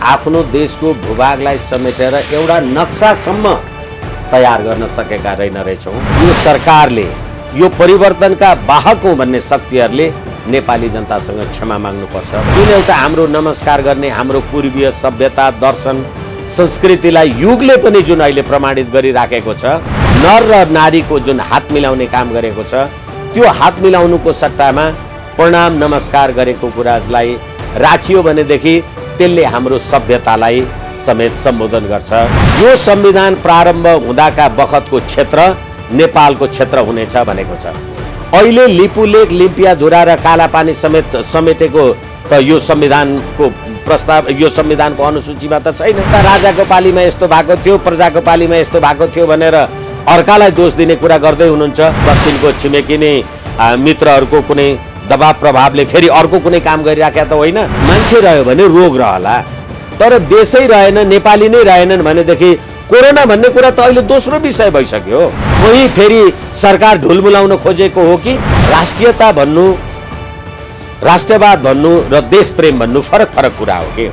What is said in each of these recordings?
आफ्नो देशको भूभागलाई समेटेर एउटा नक्सासम्म तयार गर्न सकेका रहेछौँ। यो सरकारले यो परिवर्तनका वाहक हौँ भन्ने शक्तिहरूले नेपाली जनतासँग क्षमा माग्नुपर्छ। जुन एउटा हाम्रो नमस्कार गर्ने हाम्रो पूर्वीय सभ्यता दर्शन संस्कृतिलाई युगले पनि जुन अहिले प्रमाणित गरिराखेको छ, नर र नारीको जुन हात मिलाउने काम गरेको छ, त्यो हात मिलाउनुको सट्टामा प्रणाम नमस्कार गरेको कुरालाई राखियो भनेदेखि त्यसले हाम्रो सभ्यतालाई समेत सम्बोधन गर्छ। यो संविधान प्रारम्भ हुँदाका बखतको क्षेत्र नेपालको क्षेत्र हुनेछ भनेको छ। अहिले लिपुलेक, लिम्पियाधुरा र कालापानी समेत समेटेको त यो संविधानको प्रस्ताव, यो संविधानको अनुसूचीमा त छैन। राजाको पालीमा यस्तो भएको थियो, प्रजाको पालीमा यस्तो भएको थियो भनेर अर्कालाई दोष दिने कुरा गर्दै हुनुहुन्छ। दक्षिणको छिमेकी नै मित्रहरूको कुनै दबाव प्रभावले फेरि अर्को कुनै काम गरिराखेका त होइन। मान्छे रह्यो भने रोग रहला, तर देशै रहेन, नेपाली नै रहेनन् भनेदेखि कोरोना भन्ने कुरा त अहिले दोस्रो विषय भइसक्यो। कोही फेरि सरकार ढुलमुलाउन खोजेको हो कि राष्ट्रियता भन्नु, राष्ट्रवाद भन्नु र देश प्रेम भन्नु फरक फरक कुरा हो कि।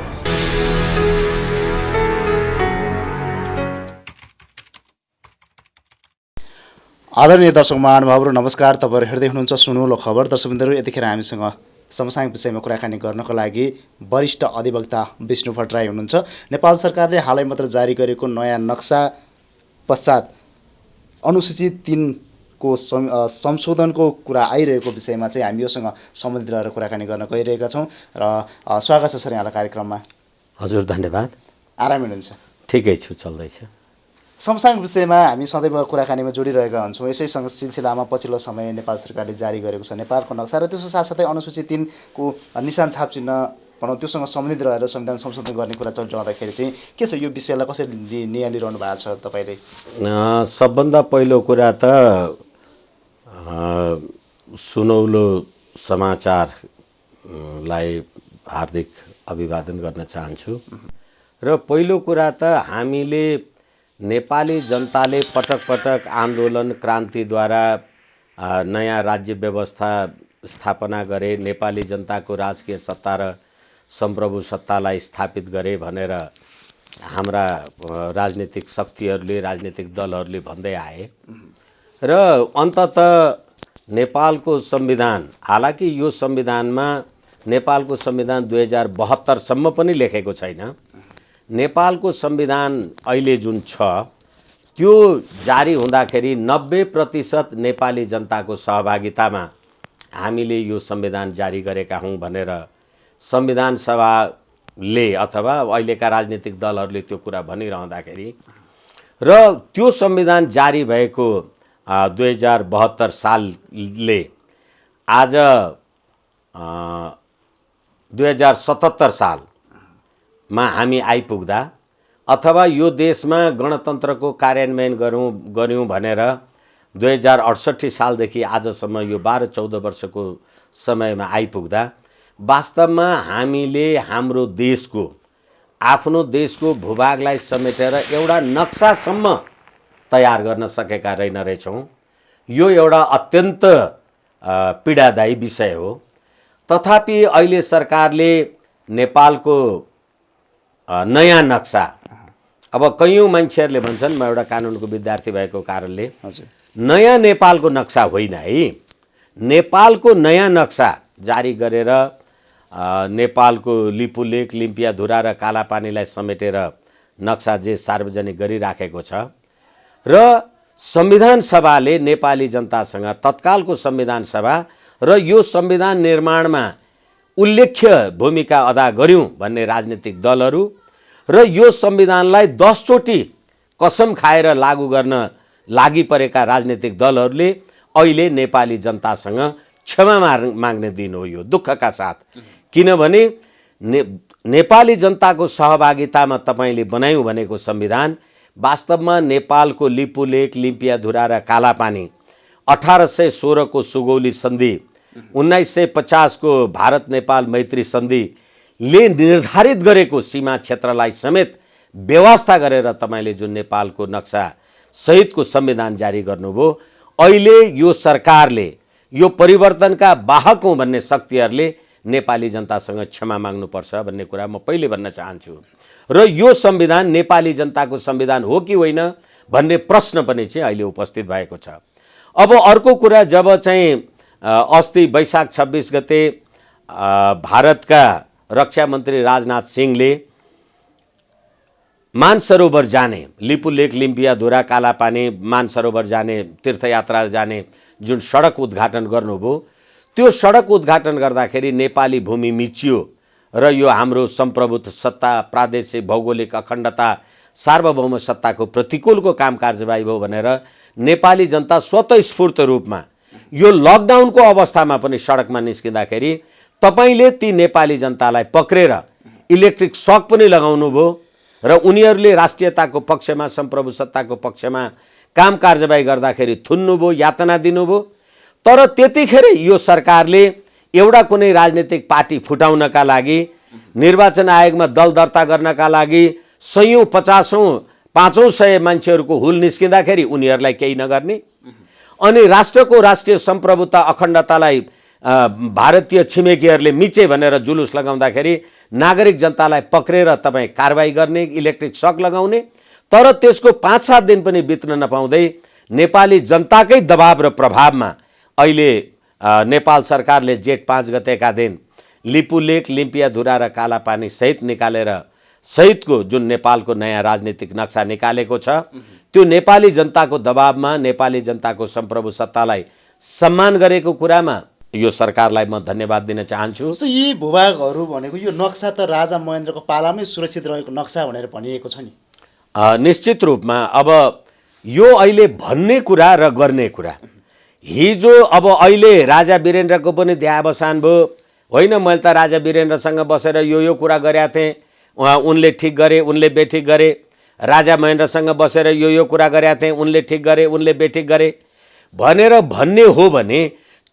आदरणीय दर्शक महानुभावहरू नमस्कार। तपाईहरु हेर्दै हुनुहुन्छ सुनौलो खबर। दर्शकबिन्दुहरू, यतिखेर हामीसँग समसामयिक विषयमा कुराकानी गर्नको लागि वरिष्ठ अधिवक्ता विष्णु भट्टराई हुनुहुन्छ। नेपाल सरकारले हालै मात्र जारी गरेको नयाँ नक्सा पश्चात अनुसूची 3 को संशोधनको कुरा आइरहेको विषयमा चाहिँ हामी योसँग सम्बन्धित रहेर कुराकानी गर्न गइरहेका छौँ र स्वागत छ सर यहाँलाई कार्यक्रममा। हजुर धन्यवाद। आराम हुनुहुन्छ? ठिकै छु, चल्दैछ। समसामयिक विषयमा हामी सदैव कुराकानीमा जोडिरहेका हुन्छौँ। यसै सिलसिलामा पछिल्लो समय नेपाल सरकारले जारी गरेको छ नेपालको नक्सा र त्यसको साथसाथै अनुसूची 3 को निशान छाप चिन्ह भनौँ त्योसँग सम्बन्धित रहेर संविधान संशोधन गर्ने कुरा चलिरहँदाखेरि चाहिँ के छ, यो विषयलाई कसरी निहालिरहनु भएको छ तपाईँले? सबभन्दा पहिलो कुरा त सुनौलो समाचारलाई हार्दिक अभिवादन गर्न चाहन्छु। र पहिलो कुरा त हामीले नेपाली जनताले पटक पटक आन्दोलन क्रान्तिद्वारा नयाँ राज्य व्यवस्था स्थापना गरे, नेपाली जनताको राजकीय सत्ता र सम्प्रभु सत्तालाई स्थापित गरे भनेर हाम्रा राजनीतिक शक्तिहरूले, राजनीतिक दलहरूले भन्दै आए र अन्ततः नेपालको संविधान, हालाकि यो संविधानमा नेपालको संविधान 2072 सम्म पनि लेखेको छैन। नेपालको संविधान अहिले जुन छ त्यो जारी हुँदाखेरि 90% नेपाली जनताको सहभागितामा हामीले यो संविधान जारी गरेका हौँ भनेर संविधान सभाले अथवा अहिलेका राजनीतिक दलहरूले त्यो कुरा भनिरहँदाखेरि र त्यो संविधान जारी भएको 2072 सालले आज 2077 सालमा हामी आइपुग्दा अथवा यो देशमा गणतन्त्रको कार्यान्वयन गऱ्यौँ भनेर 2068 सालदेखि आजसम्म यो 12-14 वर्षको समयमा आइपुग्दा वास्तवमा हामीले हाम्रो देशको, आफ्नो देशको भूभागलाई समेटेर एउटा नक्सासम्म तयार गर्न सकेका रहेछौँ। यो एउटा अत्यन्त पीडादायी विषय हो। तथापि अहिले सरकारले नेपालको नयाँ नक्सा, अब कयौँ मान्छेहरूले भन्छन्, म एउटा कानुनको विद्यार्थी भएको कारणले नयाँ नेपालको नक्सा होइन है, नेपालको नयाँ नक्सा जारी गरेर नेपालको लिपुलेक, लिम्पियाधुरा र कालापानीलाई समेटेर नक्सा जे सार्वजनिक गरिराखेको छ र संविधान सभाले नेपाली जनतासँग, तत्कालको संविधान सभा र यो संविधान निर्माणमा उल्लेख्य भूमिका अदा गर्यौँ भन्ने राजनीतिक दलहरू र यो संविधानलाई 10 चोटि कसम खाएर लागू गर्न लागि परेका राजनीतिक दलहरूले अहिले नेपाली जनतासँग क्षमा माग्ने दिन हो यो, दुःखका साथ। किनभने नेपाली जनताको सहभागितामा तपाईँले बनायौँ भनेको संविधान वास्तवमा नेपालको लिपुलेक, लिम्पियाधुरा र कालापानी, 1816 को सुगौली सन्धि, 1950 को भारत नेपाल मैत्री सन्धिले निर्धारित गरेको सीमा क्षेत्रलाई समेत व्यवस्था गरेर तपाईँले जुन नेपालको नक्सा सहितको संविधान जारी गर्नुभयो, अहिले यो सरकारले यो परिवर्तनका वाहक हौँ भन्ने शक्तिहरूले नेपाली जनतासँग क्षमा माग्नुपर्छ भन्ने कुरा म पहिले भन्न चाहन्छु। र यो संविधान नेपाली जनताको संविधान हो कि होइन भन्ने प्रश्न पनि चाहिँ अहिले उपस्थित भएको छ। अब अर्को कुरा, जब चाहिँ अस्ति वैशाख 26 गते भारतका रक्षा मन्त्री राजनाथ सिंहले मानसरोवर जाने, लिपुलेक, लिम्पियाधुरा, कालापानी, मानसरोवर जाने, तीर्थयात्रा जाने जुन सडक उद्घाटन गर्नुभयो, त्यो सडक उद्घाटन गर्दाखेरि नेपाली भूमि मिचियो र यो हाम्रो सम्प्रभुत्व सत्ता, प्रादेशिक भौगोलिक अखण्डता, सार्वभौम सत्ताको प्रतिकूलको काम कारबाही भयो भनेर नेपाली जनता स्वतःस्फूर्त रूपमा यो लकडाउनको अवस्थामा पनि सडकमा निस्किँदाखेरि तपाईले ती नेपाली जनतालाई पक्रेर इलेक्ट्रिक सक पनि लगाउनु भयो र उनीहरूले राष्ट्रियताको पक्षमा, सम्प्रभु सत्ताको पक्षमा काम कारबाही गर्दाखेरि थुन्नुभयो, यातना दिनुभयो। तर त्यतिखेर यो सरकारले एउटा कुनै राजनीतिक पार्टी फुटाउनका लागि, निर्वाचन आयोगमा दल दर्ता गर्नका लागि सयौं, 50औं, 500 मान्छेहरूको हुल निस्किँदाखेरि उनीहरूलाई केही नगर्ने, अनि राष्ट्रको राष्ट्रिय सम्प्रभुता अखण्डतालाई भारतीय छिमेकीहरूले मिचे भनेर जुलुस लगाउँदाखेरि नागरिक जनतालाई पक्रेर तपाईँ कारबाही गर्ने, इलेक्ट्रिक सक लगाउने। तर त्यसको 5-7 दिन पनि बित्न नपाउँदै नेपाली जनताकै दबाव र प्रभावमा अहिले नेपाल सरकारले जेठ 5 गतेका दिन लिपुलेक, लिम्पियाधुरा र कालापानी सहित निकालेर सहितको जुन नेपालको नयाँ राजनीतिक नक्सा निकालेको छ, त्यो नेपाली जनताको दबावमा नेपाली जनताको सम्प्रभु सत्तालाई सम्मान गरेको कुरामा यो सरकारलाई म धन्यवाद दिन चाहन्छु। जस्तो यी भूभागहरू भनेको यो नक्सा त राजा महेन्द्रको पालामै सुरक्षित रहेको नक्सा भनेर भनिएको छ नि। निश्चित रूपमा अब यो अहिले भन्ने कुरा र गर्ने कुरा, हिजो अब अहिले राजा वीरेन्द्रको पनि देहावसान भयो होइन। मैले त राजा वीरेन्द्रसँग बसेर यो कुरा गरेका थिएँ, उनले ठिक गरे, उनले बेठिक गरे। राजा महेन्द्रसँग बसेर यो कुरा गरेका थिएँ, उनले ठिक गरे, उनले बेठिक गरे भनेर भन्ने हो भने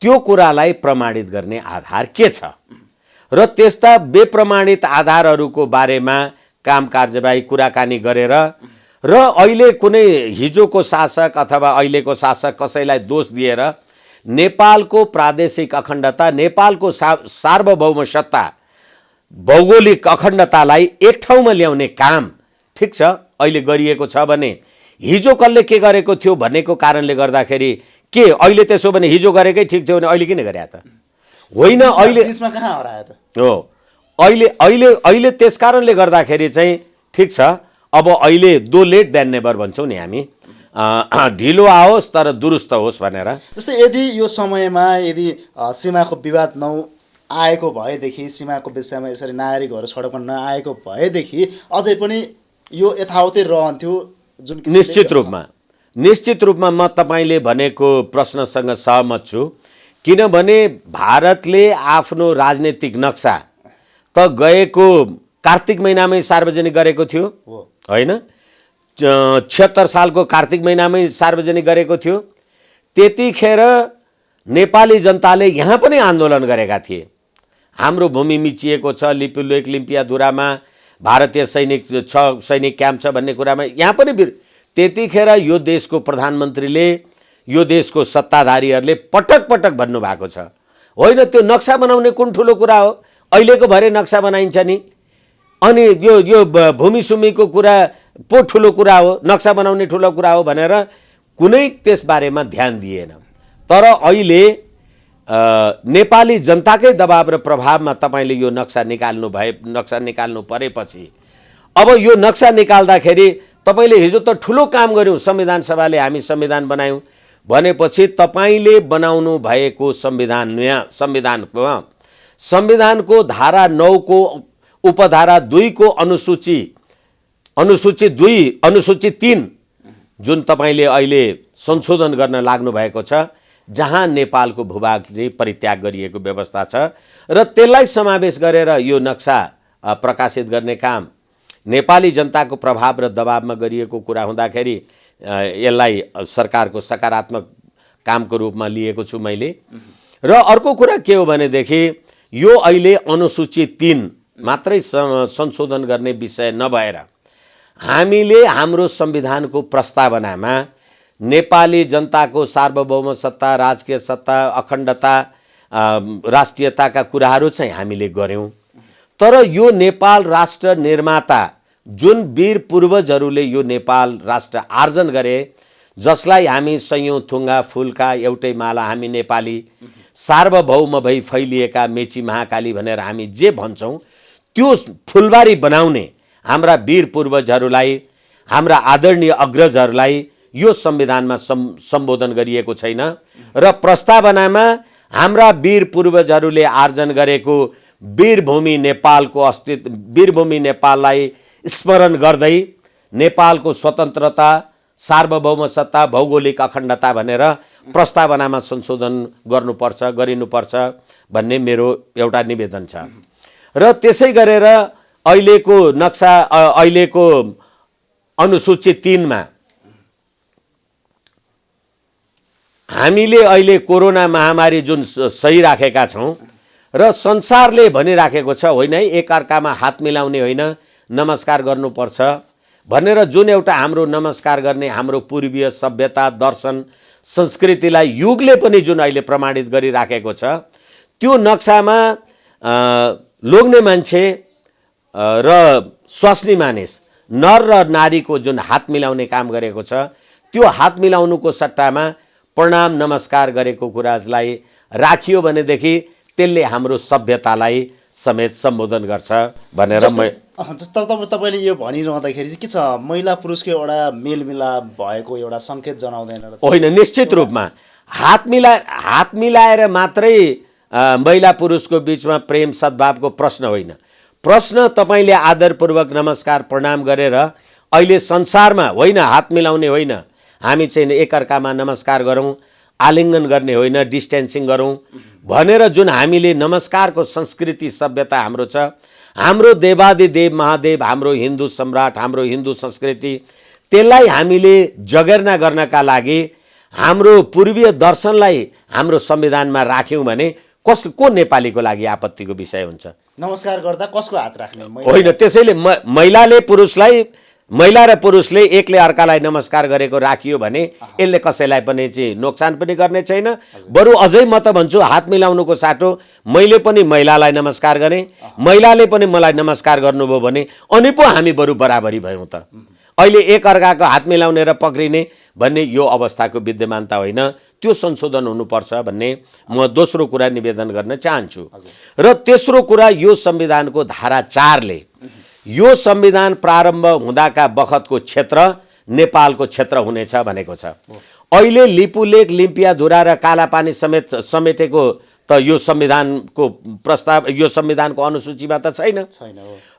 त्यो कुरालाई प्रमाणित गर्ने आधार के छ र त्यस्ता बेप्रमाणित आधारहरूको बारेमा काम कारबाही कुराकानी गरेर र अहिले कुनै हिजोको शासक अथवा अहिलेको शासक कसैलाई दोष दिएर नेपालको प्रादेशिक अखण्डता, नेपालको सार्वभौम सत्ता, भौगोलिक अखण्डतालाई एक ठाउँमा ल्याउने काम ठिक छ अहिले गरिएको छ भने हिजो कसले के गरेको थियो भन्नेको कारणले गर्दाखेरि के अहिले त्यसो भने हिजो गरेकै ठिक थियो भने अहिले किन गरे त? होइन, अहिले त्यसमा कहाँ हरायो त? हो, अहिले त्यस कारणले गर्दाखेरि चाहिँ ठिक छ। अब अहिले दो लेट देन नेभर भन्छौँ नि हामी, ढिलो आओस् तर दुरुस्त होस् भनेर। जस्तै यदि यो समयमा यदि सीमाको विवाद आएको भएदेखि, सीमाको विषयमा यसरी नागरिकहरू सडकमा नआएको भएदेखि अझै पनि यो यथावतै रहन्थ्यो जुन निश्चित रूपमा म तपाईँले भनेको प्रश्नसँग सहमत छु। किनभने भारतले आफ्नो राजनीतिक नक्सा त गएको कार्तिक महिनामै सार्वजनिक गरेको थियो होइन, 76 सालको कार्तिक महिनामै सार्वजनिक गरेको थियो। त्यतिखेर नेपाली जनताले यहाँ पनि आन्दोलन गरेका थिए, हाम्रो भूमि मिचिएको छ, लिपुलेक, लिम्पियाधुरामा भारतीय सैनिक क्याम्प छ भन्ने कुरामा यहाँ पनि त्यतिखेर यो देशको प्रधानमन्त्रीले, यो देशको सत्ताधारीहरूले पटक पटक भन्नुभएको छ होइन त्यो नक्सा बनाउने कुन ठुलो कुरा हो, अहिलेको भरे नक्सा बनाइन्छ नि, अनि यो भूमि सुमीको कुरा पो ठुलो कुरा हो, नक्सा बनाउने ठुलो कुरा हो भनेर कुनै त्यसबारेमा ध्यान दिएन। तर अहिले नेपाली जनताकै दबाब र प्रभावमा तपाईँले यो नक्सा निकाल्नु परेपछि अब यो नक्सा निकाल्दाखेरि तपाईँले हिजो त ठुलो काम गर्यौँ, संविधान सभाले हामी संविधान बनायौँ भनेपछि तपाईँले बनाउनु भएको संविधानको धारा 9 को उपधारा 2 को अनुसूची 3 जुन तपाईँले अहिले संशोधन गर्न लाग्नु भएको छ, जहाँ नेपालको भूभाग चाहिँ परित्याग गरिएको व्यवस्था छ र त्यसलाई समावेश गरेर यो नक्सा प्रकाशित गर्ने काम नेपाली जनताको प्रभाव र दबावमा गरिएको कुरा हुँदाखेरि यसलाई सरकारको सकारात्मक कामको रूपमा लिएको छु मैले। र अर्को कुरा के हो भनेदेखि यो अहिले अनुसूची 3 मात्रै संशोधन गर्ने विषय नभएर हामीले हाम्रो संविधानको प्रस्तावनामा नेपाली जनताको सार्वभौम सत्ता, राजकीय सत्ता, अखण्डता राष्ट्रियताका कुराहरू चाहिँ हामीले गऱ्यौँ। तर यो नेपाल राष्ट्र निर्माता जुन वीर पूर्वजहरूले यो नेपाल राष्ट्र आर्जन गरे, जसलाई हामी सयौँ थुङ्गा फुलका एउटै माला हामी नेपाली, सार्वभौम भई फैलिएका मेची महाकाली भनेर हामी जे भन्छौँ, त्यो फुलबारी बनाउने हाम्रा वीर पूर्वजहरूलाई, हाम्रा आदरणीय अग्रजहरूलाई यो संविधानमा सम्बोधन गरिएको छैन। र प्रस्तावनामा हाम्रा वीर पूर्वजहरूले आर्जन गरेको वीरभूमि नेपालको अस्तित्व, वीरभूमि नेपाललाई स्मरण गर्दै नेपालको स्वतन्त्रता, सार्वभौम सत्ता, भौगोलिक अखण्डता भनेर प्रस्तावनामा संशोधन गरिनुपर्छ भन्ने मेरो एउटा निवेदन छ। र त्यसै गरेर अहिलेको नक्सा, अहिलेको अनुसूची 3 मा हामीले अहिले कोरोना महामारी जुन सही राखेका छौँ र संसारले भनिराखेको छ, होइन है एकअर्कामा हात मिलाउने होइन, नमस्कार गर्नुपर्छ भनेर जुन एउटा हाम्रो नमस्कार गर्ने हाम्रो पूर्वीय सभ्यता, दर्शन, संस्कृतिलाई युगले पनि जुन अहिले प्रमाणित गरिराखेको छ, त्यो नक्सामा लोग्ने मान्छे र स्वास्नी मानिस, नर र नारीको जुन हात मिलाउने काम गरेको छ, त्यो हात मिलाउनुको सट्टामा प्रणाम नमस्कार गरेको कुरालाई राखियो भनेदेखि त्यसले हाम्रो सभ्यतालाई समेत सम्बोधन गर्छ भनेर तपाईँले यो भनिरहँदाखेरि के छ, महिला पुरुषको एउटा मेलमिलाप भएको एउटा सङ्केत जनाउँदैन र? होइन, निश्चित रूपमा हात मिलाएर मात्रै महिला पुरुषको बिचमा प्रेम सद्भावको प्रश्न होइन। प्रश्न तपाईँले आदरपूर्वक नमस्कार प्रणाम गरेर अहिले संसारमा होइन, हात मिलाउने होइन, हामी चाहिँ एकअर्कामा नमस्कार गरौँ, आलिङ्गन गर्ने होइन, डिस्टेन्सिङ गरौँ भनेर जुन हामीले नमस्कारको संस्कृति सभ्यता हाम्रो छ, हाम्रो देवादिदेव महादेव, हाम्रो हिन्दू सम्राट, हाम्रो हिन्दू संस्कृति, त्यसलाई हामीले जगेर्ना गर्नका लागि हाम्रो पूर्वीय दर्शनलाई हाम्रो संविधानमा राख्यौँ भने को नेपालीको लागि आपत्तिको विषय हुन्छ? नमस्कार गर्दा कसको हात राख्ने? होइन, त्यसैले महिलाले पुरुषलाई, महिला र पुरुषले एकले अर्कालाई नमस्कार गरेको राखियो भने यसले कसैलाई पनि चाहिँ नोक्सान पनि गर्ने छैन। बरु अझै म त भन्छु, हात मिलाउनुको साटो मैले पनि महिलालाई नमस्कार गरेँ, महिलाले पनि मलाई नमस्कार गर्नुभयो भने अनि पो हामी बरु बराबरी भयौँ त। अहिले एकअर्काको हात मिलाउने र पक्रिने भन्ने यो अवस्थाको विद्यमानता होइन, त्यो संशोधन हुनुपर्छ भन्ने म दोस्रो कुरा निवेदन गर्न चाहन्छु। र तेस्रो कुरा, यो संविधानको धारा 4 ले यो संविधान प्रारम्भ हुँदाका बखतको क्षेत्र नेपालको क्षेत्र हुनेछ भनेको छ। अहिले लिपुलेक, लिम्पियाधुरा र कालापानी समेटेको त यो संविधानको प्रस्ताव, यो संविधानको अनुसूचीमा त छैन।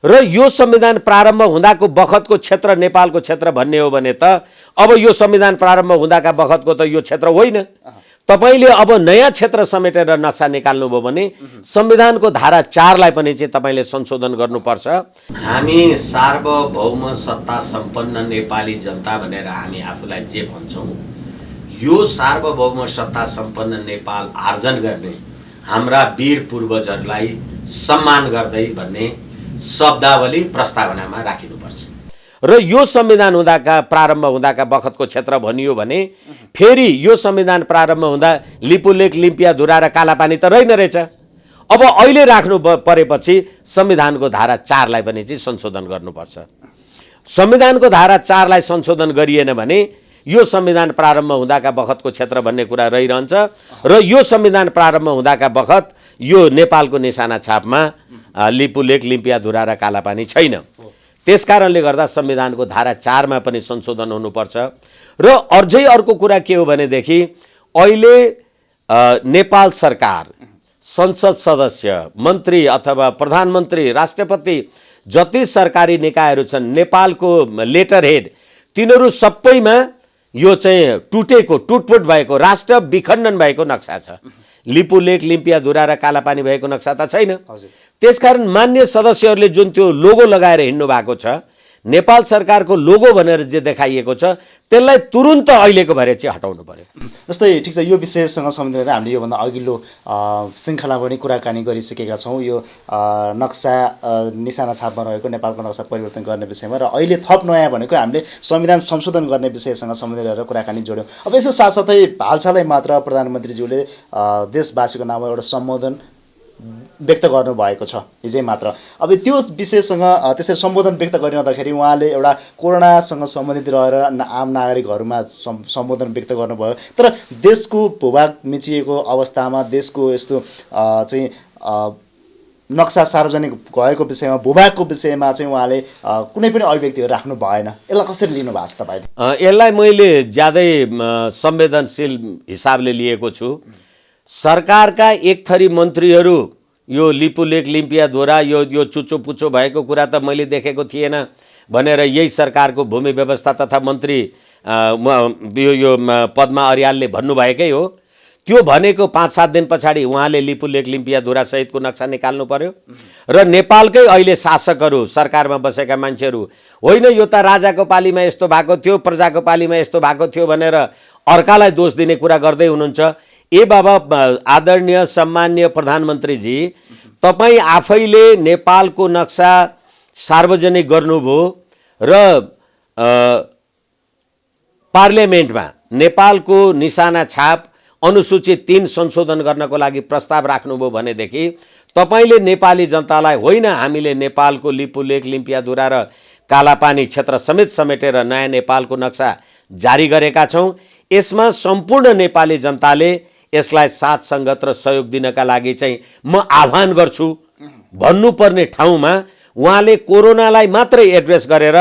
र यो संविधान प्रारम्भ हुँदाको बखतको क्षेत्र नेपालको क्षेत्र भन्ने हो भने त अब यो संविधान प्रारम्भ हुँदाका बखतको त यो क्षेत्र होइन। तपाईले अब नयाँ क्षेत्र समेटेर नक्सा निकाल्नुभयो भने संविधानको धारा 4 लाई पनि चाहिँ तपाईले संशोधन गर्नुपर्छ। हामी सार्वभौम सत्ता सम्पन्न नेपाली जनता भनेर हामी आफूलाई जे भन्छौँ, यो सार्वभौम सत्ता सम्पन्न नेपाल आर्जन गर्ने हाम्रा वीर पूर्वजहरूलाई सम्मान गर्दै भन्ने शब्दावली प्रस्तावनामा राखिनुपर्छ। र यो संविधान प्रारम्भ हुँदाका बखतको क्षेत्र भनियो भने फेरि यो संविधान प्रारम्भ हुँदा लिपुलेक, लिम्पियाधुरा र कालापानी त रहेन रहेछ। अब अहिले राख्नु परेपछि संविधानको धारा 4 लाई पनि चाहिँ संशोधन गर्नुपर्छ। संविधानको धारा 4 लाई संशोधन गरिएन भने यो संविधान प्रारम्भ हुँदाका बखतको क्षेत्र भन्ने कुरा रहिरहन्छ र यो संविधान प्रारम्भ हुँदाका बखत यो नेपालको निशाना छापमा लिपुलेक, लिम्पियाधुरा र कालापानी छैन। त्यसकारणले गर्दा संविधानको धारा 4 मा पनि संशोधन हुनुपर्छ। र अझै अर्को कुरा के हो भनेदेखि अहिले नेपाल सरकार, संसद सदस्य, मन्त्री अथवा प्रधानमन्त्री, राष्ट्रपति जति सरकारी निकायहरू छन्, नेपालको लेटर हेड, तिनीहरू सबैमा यो चाहिँ टुटफुट भएको, राष्ट्र विखण्डन भएको नक्सा छ। लिपुलेक, लिम्पियाधुरा र कालापानी भएको नक्सा त छैन। त्यसकारण मान्य सदस्यहरूले जुन त्यो लोगो लगाएर हिँड्नु भएको छ, नेपाल सरकारको लोगो भनेर जे देखाइएको छ त्यसलाई तुरुन्त अहिलेको भएर चाहिँ हटाउनु पर्यो। जस्तै ठिक छ, यो विषयसँग सम्बन्धित हामीले योभन्दा अघिल्लो श्रृङ्खला पनि कुराकानी गरिसकेका छौँ यो नक्सा निशाना छापमा रहेको नेपालको नक्सा परिवर्तन गर्ने विषयमा, र अहिले थप नयाँ भनेको हामीले संविधान संशोधन गर्ने विषयसँग सम्बन्धित रहेर कुराकानी जोड्यौँ। अब यसो साथसाथै हालसालै मात्र प्रधानमन्त्रीज्यूले देशवासीको नाममा एउटा सम्बोधन व्यक्त गर्नुभएको छ हिजै मात्र। अब त्यो विषयसँग त्यसरी सम्बोधन व्यक्त गरिरहँदाखेरि उहाँले एउटा कोरोनासँग सम्बन्धित रहेर आम नागरिकहरूमा सम्बोधन व्यक्त गर्नुभयो, तर देशको भूभाग मिचिएको अवस्थामा देशको यस्तो चाहिँ नक्सा सार्वजनिक भएको विषयमा भूभागको विषयमा चाहिँ उहाँले कुनै पनि अभिव्यक्तिहरू राख्नु भएन। यसलाई कसरी लिनु भएको छ तपाईँले? यसलाई मैले ज्यादै संवेदनशील हिसाबले लिएको छु। सरकारका एक थरी मन्त्रीहरू यो लिपुलेक लिम्पियाद्वारा यो चुचो पुचो भएको कुरा त मैले देखेको थिएन भनेर यही सरकारको भूमि व्यवस्था तथा मन्त्री यो पद्मा अर्यालले भन्नुभएकै हो। त्यो भनेको 5-7 दिन पछाडि उहाँले लिपुलेक लिम्पियाद्वारा सहितको नक्सा निकाल्नु पर्यो र नेपालकै अहिले शासकहरू सरकारमा बसेका मान्छेहरू होइन यो त राजाको पालीमा यस्तो भएको थियो, प्रजाको पालीमा यस्तो भएको थियो भनेर अर्कालाई दोष दिने कुरा गर्दै हुनुहुन्छ। ए बाबा आदरणीय सम्मान्य प्रधानमन्त्रीजी, तपाईँ आफैले नेपालको नक्सा सार्वजनिक गर्नुभयो र पार्लियामेन्टमा नेपालको निशाना छाप अनुसूचित 3 संशोधन गर्नको लागि प्रस्ताव राख्नुभयो भनेदेखि तपाईँले नेपाली जनतालाई होइन हामीले नेपालको लिपुलेक लिम्पियाधुरा र कालापानी क्षेत्र समेत समेटेर नयाँ नेपालको नक्सा जारी गरेका छौँ, यसमा सम्पूर्ण नेपाली जनताले यसलाई साथ सङ्गत र सहयोग दिनका लागि चाहिँ म आह्वान गर्छु भन्नुपर्ने ठाउँमा उहाँले कोरोनालाई मात्रै एड्रेस गरेर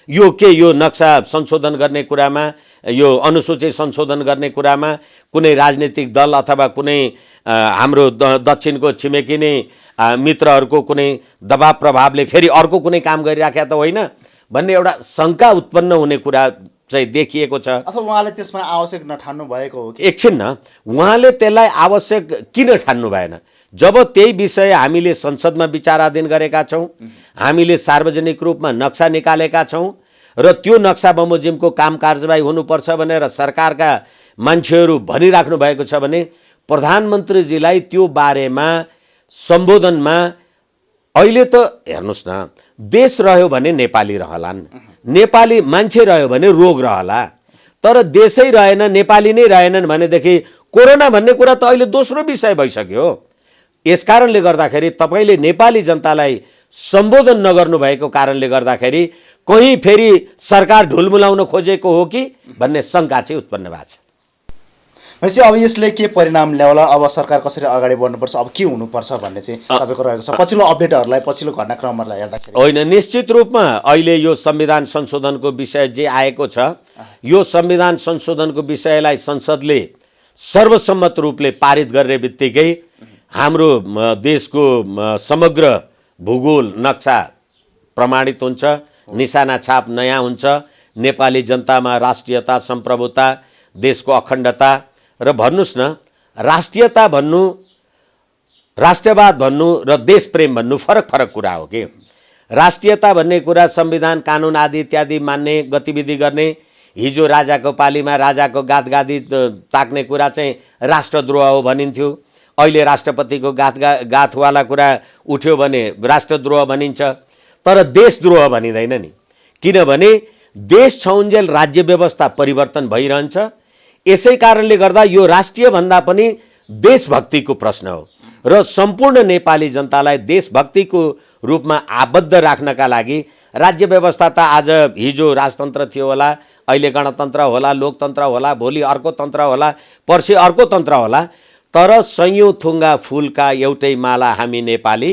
यो नक्सा संशोधन गर्ने कुरामा, यो अनुसूची संशोधन गर्ने कुरामा कुनै राजनीतिक दल अथवा कुनै हाम्रो दक्षिणको छिमेकी नै मित्रहरूको कुनै दबाब प्रभावले फेरि अर्को कुनै काम गरिराखेका त होइन भन्ने एउटा शङ्का उत्पन्न हुने कुरा चाहिँ देखिएको छ। अथवा उहाँले त्यसमा आवश्यक नठान्नु भएको हो कि? एकछिन न, उहाँले त्यसलाई आवश्यक किन ठान्नु भएन? जब त्यही विषय हामीले संसदमा विचाराधीन गरेका छौँ, हामीले सार्वजनिक रूपमा नक्सा निकालेका छौँ र त्यो नक्सा बमोजिमको काम कारबाही हुनुपर्छ भनेर सरकारका मान्छेहरू भनिराख्नु भएको छ भने प्रधानमन्त्रीजीलाई त्यो बारेमा सम्बोधनमा अहिले त हेर्नुहोस् न, देश रह्यो भने नेपाली रहलान्, नेपाली मान्छे रह्यो भने रोग रहला, तर देशै रहेन नेपाली नै रहेनन् भनेदेखि कोरोना भन्ने कुरा त अहिले दोस्रो विषय भइसक्यो। यसकारणले गर्दाखेरि तपाईँले नेपाली जनतालाई सम्बोधन नगर्नु भएको कारणले गर्दाखेरि कहीँ फेरि सरकार ढुलमुलाउन खोजेको हो कि भन्ने शङ्का चाहिँ उत्पन्न भएको छ। भनेपछि अब यसले के परिणाम ल्याउला, अब सरकार कसरी अगाडि बढ्नुपर्छ, अब के हुनुपर्छ भन्ने चाहिँ तपाईँको रहेको छ पछिल्लो अपडेटहरूलाई, पछिल्लो घटनाक्रमहरूलाई हेर्दाखेरि? होइन, निश्चित रूपमा अहिले यो संविधान संशोधनको विषय जे आएको छ, यो संविधान संशोधनको विषयलाई संसदले सर्वसम्मत रूपले पारित गर्ने बित्तिकै हाम्रो देशको समग्र भूगोल नक्सा प्रमाणित हुन्छ, निशाना छाप नयाँ हुन्छ, नेपाली जनतामा राष्ट्रियता, सम्प्रभुता, देशको अखण्डता र भन्नुस् न राष्ट्रियता भन्नु, राष्ट्रवाद भन्नु र देशप्रेम भन्नु फरक फरक कुरा हो कि। राष्ट्रियता भन्ने कुरा संविधान कानुन आदि इत्यादि मान्ने, गतिविधि गर्ने, हिजो राजाको पालीमा राजाको गाथगादी ताक्ने कुरा चाहिँ राष्ट्रद्रोह हो भनिन्थ्यो, अहिले राष्ट्रपतिको गाथवाला कुरा उठ्यो भने राष्ट्रद्रोह भनिन्छ, तर देशद्रोह भनिँदैन नि, किनभने देश छौन्जेल राज्य व्यवस्था परिवर्तन भइरहन्छ। यसै कारणले गर्दा यो राष्ट्रिय भन्दा पनि देशभक्तिको प्रश्न हो र सम्पूर्ण नेपाली जनतालाई देशभक्तिको रूपमा आबद्ध राख्नका लागि राज्य व्यवस्था त आज हिजो राजतन्त्र थियो होला, अहिले गणतन्त्र होला, लोकतन्त्र होला, भोलि अर्को तन्त्र होला, पर्सि अर्को तन्त्र होला, तर सयौँ थुङ्गा फुलका एउटै माला हामी नेपाली,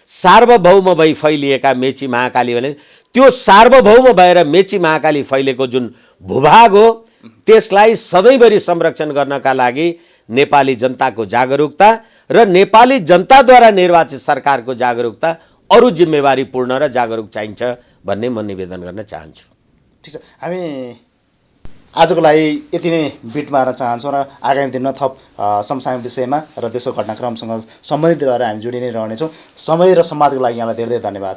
सार्वभौम भई फैलिएका मेची महाकाली भने त्यो सार्वभौम भएर मेची महाकाली फैलेको जुन भूभाग हो त्यसलाई सधैँभरि संरक्षण गर्नका लागि नेपाली जनताको जागरुकता र नेपाली जनताद्वारा निर्वाचित सरकारको जागरुकता अरू जिम्मेवारीपूर्ण र जागरुक चाहिन्छ भन्ने म निवेदन गर्न चाहन्छु। ठिक छ, हामी आजको लागि यति नै बिट मार्न चाहन्छौँ र आगामी दिनमा थप समसामयिक विषयमा र देशको घटनाक्रमसँग सम्बन्धित रहेर हामी जोडि नै रहनेछौँ। समय र सम्वादको लागि यहाँलाई धेरै धेरै धन्यवाद।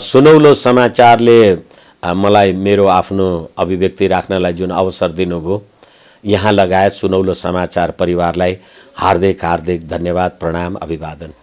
सुनौलो समाचारले मलाई मेरो आफ्नो अभिव्यक्ति राख्नलाई जुन अवसर दिनुभयो, यहाँ लगायत सुनौलो समाचार परिवारलाई हार्दिक हार्दिक धन्यवाद, प्रणाम, अभिवादन।